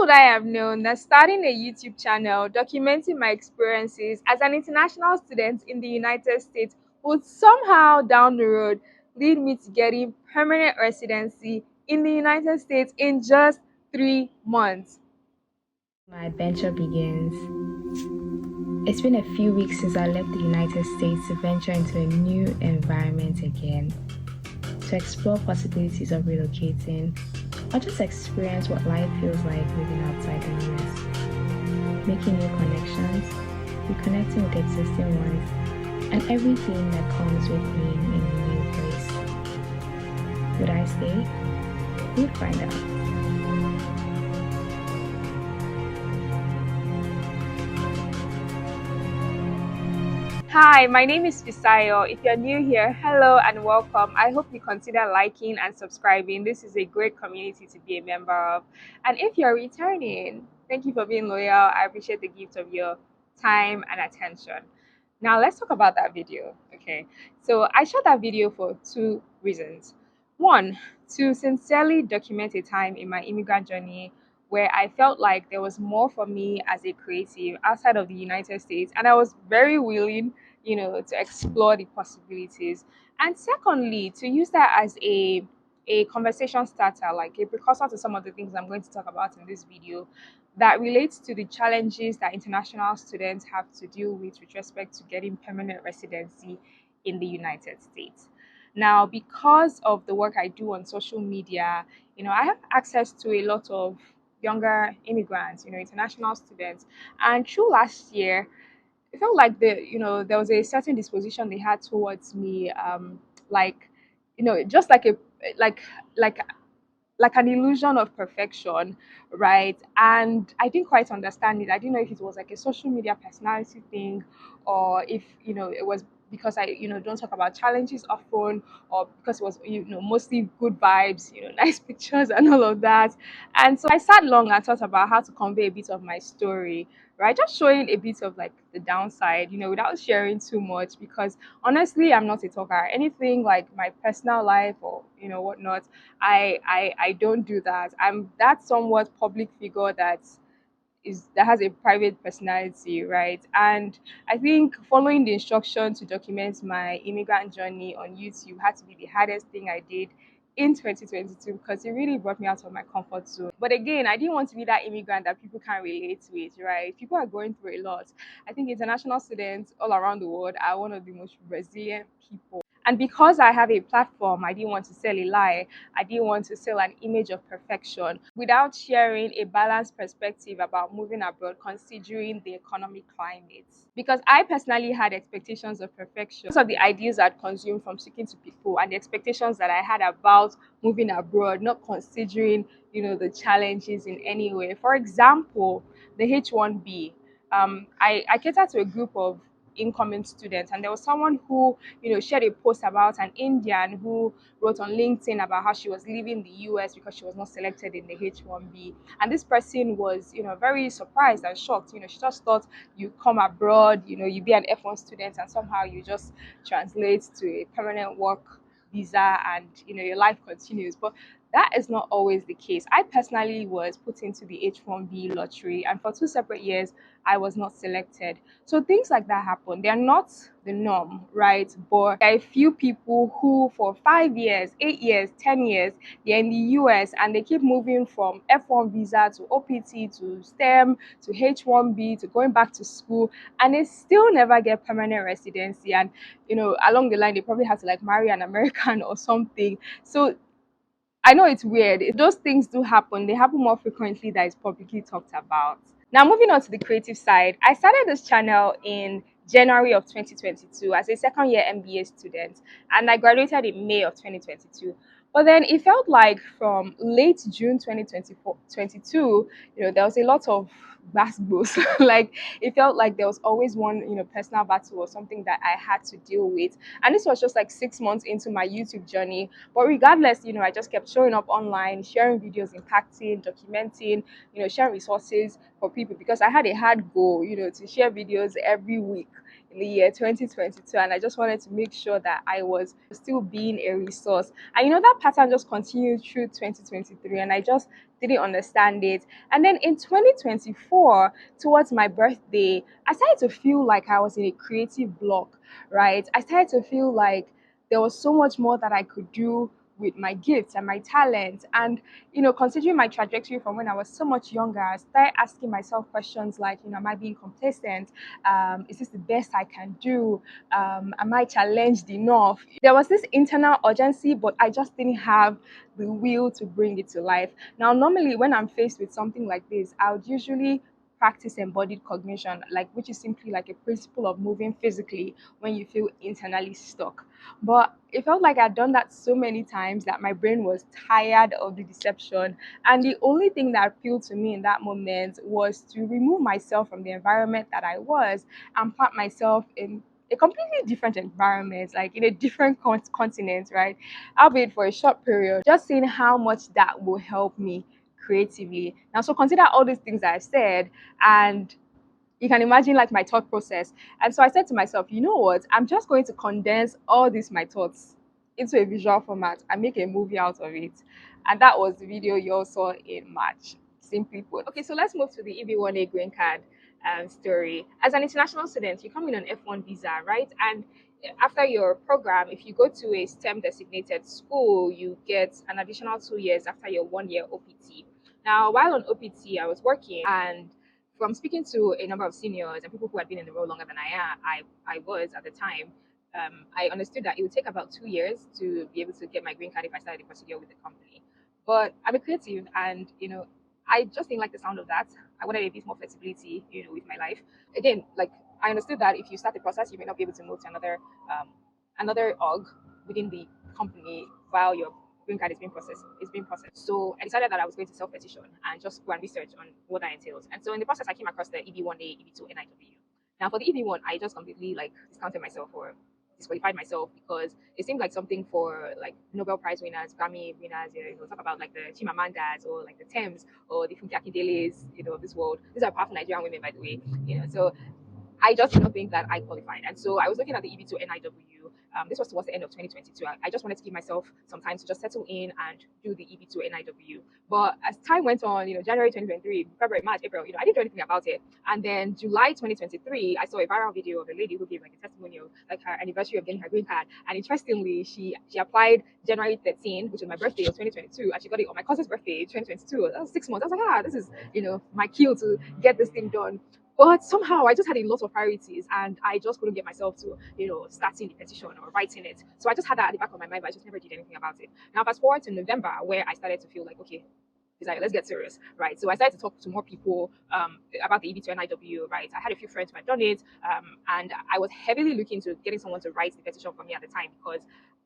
would I have known that starting a YouTube channel documenting my experiences as an international student in the United States would somehow down the road lead me to getting permanent residency in the United States in just 3 months? My adventure begins. It's been a few weeks since I left the United States to venture into a new environment again, to explore possibilities of relocating, or just experience what life feels like living outside the US, making new connections, reconnecting with existing ones, and everything that comes with being in a new place. Would I stay? We'd find out. Hi, my name is Fisayo. If you're new here, hello and welcome. I hope you consider liking and subscribing. This is a great community to be a member of. And if you're returning, thank you for being loyal. I appreciate the gift of your time and attention. Now, let's talk about that video. Okay, so I shot that video for two reasons. One, to sincerely document a time in my immigrant journey where I felt like there was more for me as a creative outside of the United States, and I was very willing, to explore the possibilities. And secondly, to use that as a conversation starter, like a precursor to some of the things I'm going to talk about in this video that relates to the challenges that international students have to deal with respect to getting permanent residency in the United States. Now, because of the work I do on social media, I have access to a lot of younger immigrants, international students. And through last year, it felt like there was a certain disposition they had towards me, like, just like like like an illusion of perfection, right? And I didn't quite understand it. I didn't know if it was like a social media personality thing, or if it was because I don't talk about challenges often, or because it was mostly good vibes, nice pictures and all of that. And so I sat long and thought about how to convey a bit of my story, right? Just showing a bit of like the downside, without sharing too much, because honestly, I'm not a talker. Anything like my personal life or whatnot, I don't do that. I'm that somewhat public figure that has a private personality, right? And I think following the instruction to document my immigrant journey on YouTube had to be the hardest thing I did in 2022, because it really brought me out of my comfort zone. But again, I didn't want to be that immigrant that people can't relate with, right? People are going through a lot. I think international students all around the world are one of the most resilient people. And because I have a platform, I didn't want to sell a lie. I didn't want to sell an image of perfection without sharing a balanced perspective about moving abroad, considering the economic climate. Because I personally had expectations of perfection. Some of the ideas I'd consumed from speaking to people and the expectations that I had about moving abroad, not considering, the challenges in any way. For example, the H1B. I cater to a group of incoming students, and there was someone who shared a post about an Indian who wrote on LinkedIn about how she was leaving the US because she was not selected in the H1B. And this person was very surprised and shocked. She just thought you come abroad, you be an F1 student, and somehow you just translate to a permanent work visa, and your life continues. But that is not always the case. I personally was put into the H1B lottery, and for 2 separate years I was not selected. So things like that happen. They're not the norm, right? But there are a few people who, for 5 years, 8 years, 10 years, they're in the US and they keep moving from F1 visa to OPT to STEM to H1B to going back to school, and they still never get permanent residency. And along the line, they probably have to like marry an American or something. So I know it's weird. Those things do happen. They happen more frequently than is publicly talked about. Now, moving on to the creative side, I started this channel in January of 2022 as a second year MBA student, and I graduated in May of 2022. But then it felt like from late June 2024, 22, there was a lot of battles. Like it felt like there was always one, personal battle or something that I had to deal with. And this was just like 6 months into my YouTube journey. But regardless, I just kept showing up online, sharing videos, impacting, documenting, sharing resources for people, because I had a hard goal, to share videos every week, in the year 2022, and I just wanted to make sure that I was still being a resource. And that pattern just continued through 2023, and I just didn't understand it. And then in 2024, towards my birthday, I started to feel like I was in a creative block, right? I started to feel like there was so much more that I could do with my gifts and my talents. And considering my trajectory from when I was so much younger, I started asking myself questions like, am I being complacent? Is this the best I can do? Am I challenged enough? There was this internal urgency, but I just didn't have the will to bring it to life. Now, normally when I'm faced with something like this, I would usually practice embodied cognition, like which is simply like a principle of moving physically when you feel internally stuck. But it felt like I'd done that so many times that my brain was tired of the deception. And the only thing that appealed to me in that moment was to remove myself from the environment that I was and plant myself in a completely different environment, like in a different continent, right? Albeit for a short period, just seeing how much that will help me creatively. Now, so consider all these things that I've said, and you can imagine like my thought process. And so I said to myself, you know what? I'm just going to condense all these my thoughts into a visual format and make a movie out of it. And that was the video you all saw in March, simply put. Okay, so let's move to the EB1A green card story. As an international student, you come in on F1 visa, right? And after your program, if you go to a STEM designated school, you get an additional 2 years after your 1 year OPT. Now, while on OPT, I was working, and from speaking to a number of seniors and people who had been in the role longer than I was at the time, I understood that it would take about 2 years to be able to get my green card if I started the procedure with the company. But I'm a creative, and I just didn't like the sound of that. I wanted a bit more flexibility, with my life. Again, like I understood that if you start the process, you may not be able to move to another org within the company while your green card is being processed. So I decided that I was going to self petition and just go and research on what that entails. And so in the process, I came across the EB1A, EB2 NIW. Now for the EB1, I just completely like discounted myself or disqualified myself because it seemed like something for like Nobel Prize winners, Grammy winners, talk about like the Chimamandas or like the Thames or the Funke Akindeles, of this world. These are powerful Nigerian women, by the way. So I just did not think that I qualified. And so I was looking at the EB2 NIW. This was towards the end of 2022. I just wanted to give myself some time to just settle in and do the EB2 NIW. But as time went on, January 2023, February, March, April, I didn't do anything about it. And then July 2023, I saw a viral video of a lady who gave like a testimonial, like her anniversary of getting her green card. And interestingly, she applied January 13, which was my birthday of 2022, and she got it on my cousin's birthday, 2022. That was 6 months. I was like, this is, my cue to get this thing done. But somehow I just had a lot of priorities and I just couldn't get myself to, starting the petition or writing it. So I just had that at the back of my mind, but I just never did anything about it. Now, fast forward to November, where I started to feel like, okay, let's get serious, right? So I started to talk to more people about the EB2 NIW, right? I had a few friends who had done it, and I was heavily looking to getting someone to write the petition for me at the time because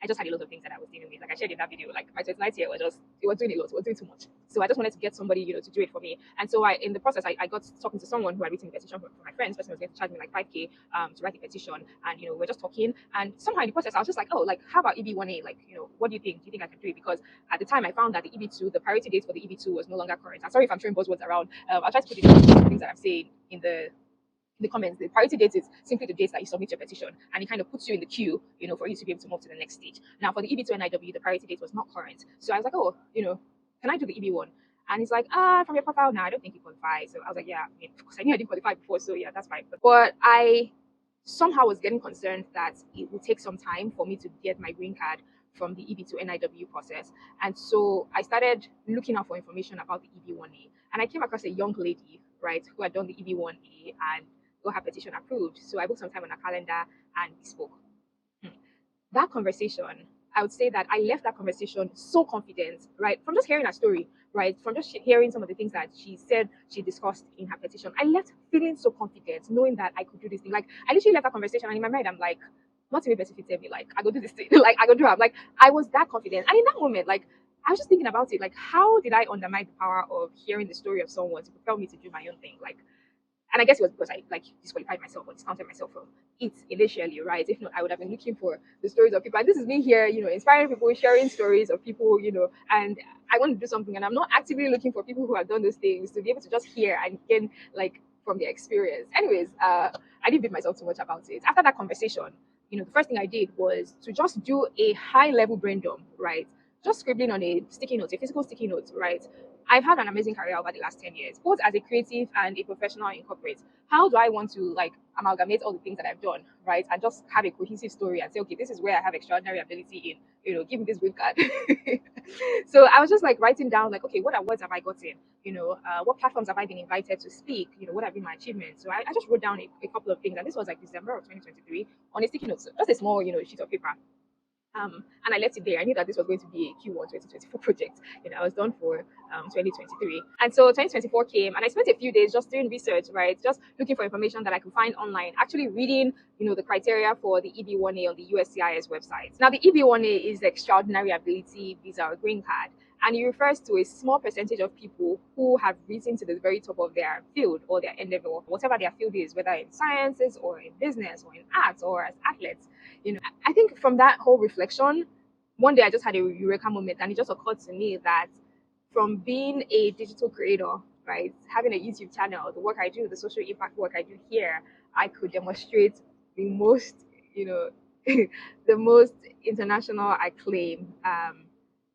I just had a lot of things that I was dealing with. Like I shared in that video, like my 29th year it was doing a lot, it was doing too much. So I just wanted to get somebody, to do it for me. And so in the process, I got talking to someone who had written the petition for my friends. Person was going to charge me like 5K to write the petition. And, we're just talking. And somehow in the process, I was just like, oh, like, how about EB1A? Like, what do you think? Do you think I can do it? Because at the time I found that the EB2, the priority date for the EB2 was no longer current. I'm sorry if I'm throwing buzzwords around. I'll try to put it in the things that I'm saying in the comments. The priority date is simply the date that you submit your petition, and it kind of puts you in the queue, for you to be able to move to the next stage. Now, for the EB2 NIW, the priority date was not current. So I was like, oh, can I do the EB1? And he's like, from your profile now, I don't think you qualify. So I was like, yeah, because I knew I didn't qualify before, so yeah, that's fine. But I somehow was getting concerned that it would take some time for me to get my green card from the EB2 NIW process. And so I started looking out for information about the EB1A. And I came across a young lady, right, who had done the EB1A and got her petition approved. So I booked some time on her calendar and we spoke. That conversation, I would say that I left that conversation so confident, right? From just hearing her story, right? From just hearing some of the things that she said she discussed in her petition. I left feeling so confident, knowing that I could do this thing. Like, I literally left that conversation, and in my mind, I'm like, not even best if you tell me, like, I go do this thing, like, I go do it. Like, I was that confident. And in that moment, like, I was just thinking about it, like, how did I undermine the power of hearing the story of someone to propel me to do my own thing? Like, and I guess it was because I like disqualified myself or discounted myself from it initially, right? If not, I would have been looking for the stories of people. And this is me here, inspiring people, sharing stories of people, and I want to do something. And I'm not actively looking for people who have done those things to be able to just hear and gain like from their experience. Anyways, I didn't beat myself too much about it. After that conversation, the first thing I did was to just do a high level brain dump, right? Just scribbling on a sticky note, a physical sticky note, right? I've had an amazing career over the last 10 years, both as a creative and a professional in corporate. How do I want to like amalgamate all the things that I've done, right? And just have a cohesive story and say, okay, this is where I have extraordinary ability in, give me this green card. So I was just like writing down, like, okay, what awards have I gotten? What platforms have I been invited to speak? What have been my achievements? So I just wrote down a couple of things, and this was like December of 2023 on a sticky note, so just a small, sheet of paper. And I left it there. I knew that this was going to be a Q1 2024 project. I was done for 2023. And so 2024 came, and I spent a few days just doing research, right? Just looking for information that I could find online, actually reading, the criteria for the EB1A on the USCIS website. Now, the EB1A is the Extraordinary Ability Visa or Green Card, and it refers to a small percentage of people who have risen to the very top of their field or their endeavor, whatever their field is, whether in sciences or in business or in arts or as athletes. I think from that whole reflection, one day I just had a eureka moment, and it just occurred to me that from being a digital creator, right, having a YouTube channel, the work I do, the social impact work I do here, I could demonstrate the most, the most international acclaim.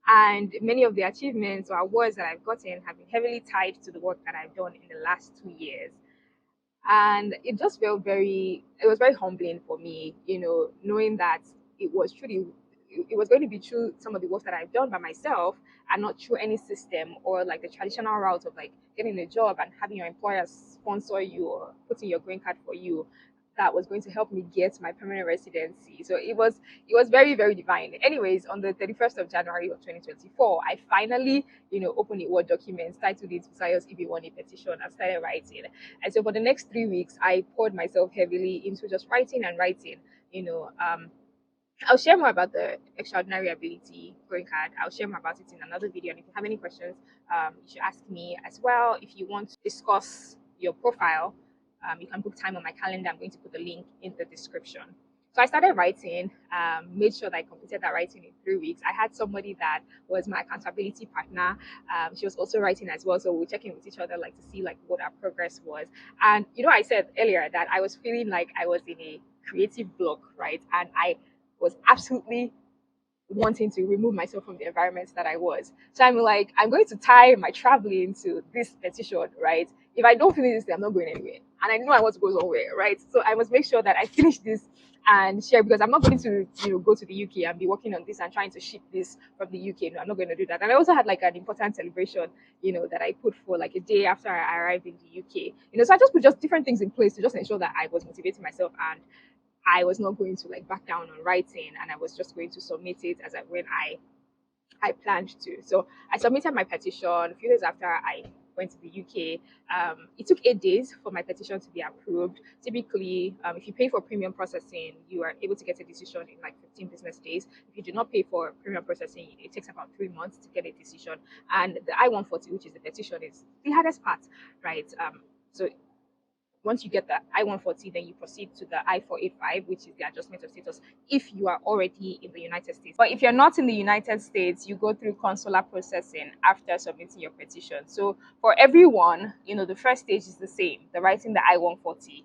And many of the achievements or awards that I've gotten have been heavily tied to the work that I've done in the last 2 years. And it was very humbling for me, knowing that it was truly, it was going to be through some of the work that I've done by myself and not through any system or like the traditional route of like getting a job and having your employer sponsor you or putting your green card for you, that was going to help me get my permanent residency. So it was very, very divine. Anyways, on the 31st of January of 2024, I finally, opened a Word document, titled it Visayo's EB1A petition, and started writing. And so for the next 3 weeks, I poured myself heavily into just writing and writing. I'll share more about the extraordinary ability green card. I'll share more about it in another video. And if you have any questions, you should ask me as well. If you want to discuss your profile, you can book time on my calendar. I'm going to put the link in the description. So I started writing, made sure that I completed that writing in 3 weeks. I had somebody that was my accountability partner. She was also writing as well. So we were checking with each other, like to see like what our progress was. And I said earlier that I was feeling like I was in a creative block, right? And I was absolutely wanting to remove myself from the environment that I was. So I'm like, I'm going to tie my traveling to this petition, right? If I don't finish this, I'm not going anywhere. And I know I want to go somewhere, right? So I must make sure that I finish this and share, because I'm not going to, go to the UK and be working on this and trying to ship this from the UK. No, I'm not going to do that. And I also had like an important celebration, that I put for like a day after I arrived in the UK. So I just put just different things in place to just ensure that I was motivating myself, and I was not going to like back down on writing, and I was just going to submit it when I planned to. So I submitted my petition a few days after I went to the UK. It took 8 days for my petition to be approved. Typically, if you pay for premium processing, you are able to get a decision in like 15 business days. If you do not pay for premium processing, it takes about 3 months to get a decision. And the I-140, which is the petition, is the hardest part, right? So once you get the I-140, then you proceed to the I-485, which is the adjustment of status if you are already in the United States. But if you're not in the United States, you go through consular processing after submitting your petition. So for everyone, the first stage is the same. The writing the I-140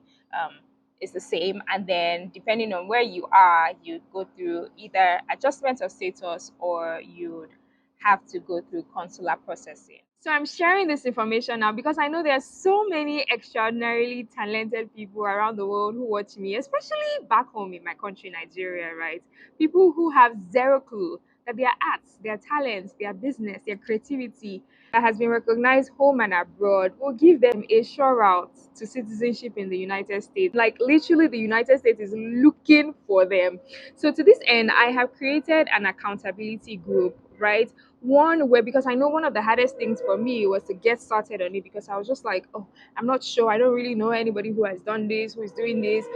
is the same. And then depending on where you are, you go through either adjustment of status or you'd have to go through consular processing. So I'm sharing this information now because I know there are so many extraordinarily talented people around the world who watch me, especially back home in my country, Nigeria, right? People who have zero clue that their arts, their talents, their business, their creativity that has been recognized home and abroad will give them a sure route to citizenship in the United States. Like literally, the United States is looking for them. So to this end, I have created an accountability group, right? One where, because I know one of the hardest things for me was to get started on it, because I was just like, oh, I'm not sure, I don't really know anybody who has done this, who is doing this,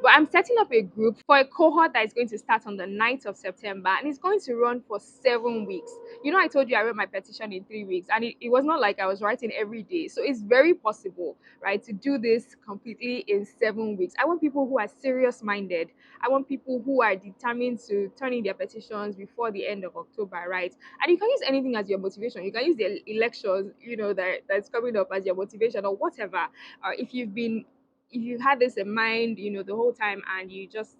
but I'm setting up a group for a cohort that is going to start on the 9th of September, and it's going to run for 7 weeks. I told you I wrote my petition in 3 weeks, and it was not like I was writing every day. So it's very possible, right, to do this completely in 7 weeks. I want people who are serious minded. I want people who are determined to turn in their petitions before the end of October, right? And you can use anything as your motivation. You can use the elections, that's coming up as your motivation or whatever. Or if you've had this in mind, the whole time and you just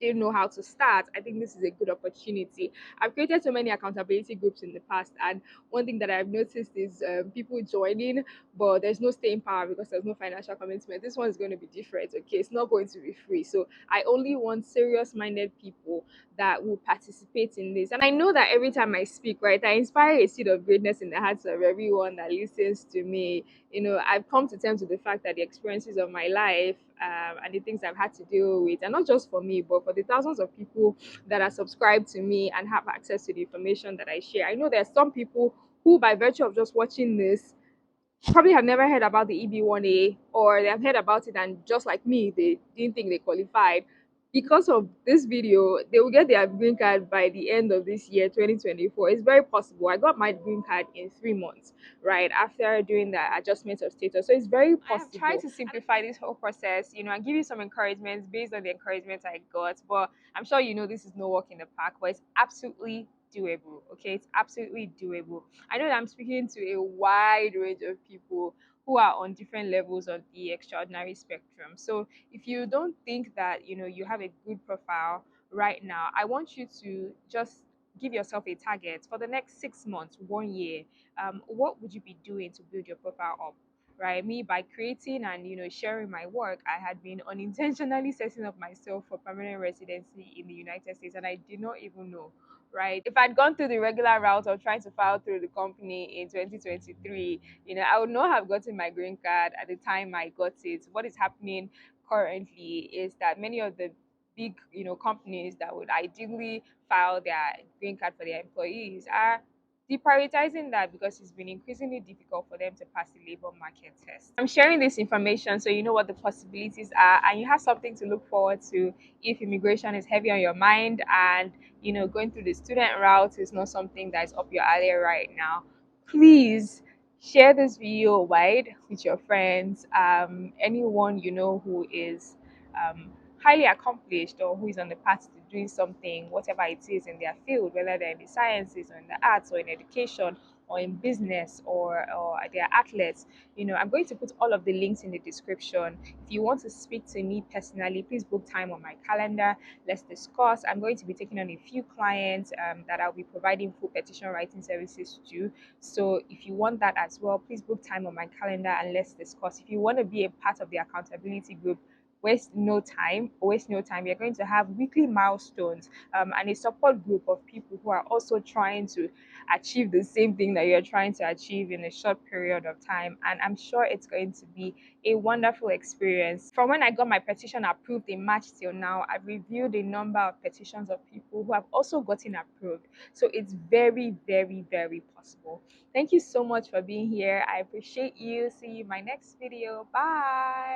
didn't know how to start, I think this is a good opportunity. I've created so many accountability groups in the past, and one thing that I've noticed is people joining, but there's no staying power because there's no financial commitment. This one is going to be different. Okay, it's not going to be free. So I only want serious minded people that will participate in this. And I know that every time I speak, right, I inspire a seed of greatness in the hearts of everyone that listens to me. I've come to terms with the fact that the experiences of my life, and the things I've had to deal with, and not just for me, but for the thousands of people that are subscribed to me and have access to the information that I share. I know there's some people who, by virtue of just watching this, probably have never heard about the EB1A, or they have heard about it and just like me, they didn't think they qualified. Because of this video, they will get their green card by the end of this year, 2024. It's very possible. I got my green card in 3 months, right after doing the adjustment of status. So it's very possible. I have tried to simplify this whole process, and give you some encouragements based on the encouragement I got. But I'm sure this is no walk in the park, but it's absolutely doable. Okay, it's absolutely doable. I know that I'm speaking to a wide range of people who are on different levels of the extraordinary spectrum. So if you don't think that you have a good profile right now, I want you to just give yourself a target for the next 6 months, 1 year. What would you be doing to build your profile up? Right, me, by creating and sharing my work, I had been unintentionally setting up myself for permanent residency in the United States, and I did not even know. Right, if I'd gone through the regular route of trying to file through the company in 2023, I would not have gotten my green card at the time I got it. What is happening currently is that many of the big companies that would ideally file their green card for their employees are deprioritizing that because it's been increasingly difficult for them to pass the labor market test. I'm sharing this information so you know what the possibilities are and you have something to look forward to if immigration is heavy on your mind and going through the student route is not something that is up your alley right now. Please share this video wide with your friends, anyone who is highly accomplished or who is on the path to doing something, whatever it is in their field, whether they're in the sciences or in the arts or in education or in business or they're athletes. I'm going to put all of the links in the description. If you want to speak to me personally, please book time on my calendar. Let's discuss. I'm going to be taking on a few clients that I'll be providing full petition writing services to. So if you want that as well, please book time on my calendar and let's discuss. If you want to be a part of the accountability group, waste no time. We're going to have weekly milestones and a support group of people who are also trying to achieve the same thing that you're trying to achieve in a short period of time. And I'm sure it's going to be a wonderful experience. From when I got my petition approved in March till now, I've reviewed a number of petitions of people who have also gotten approved. So it's very, very, very possible. Thank you so much for being here. I appreciate you. See you in my next video. Bye.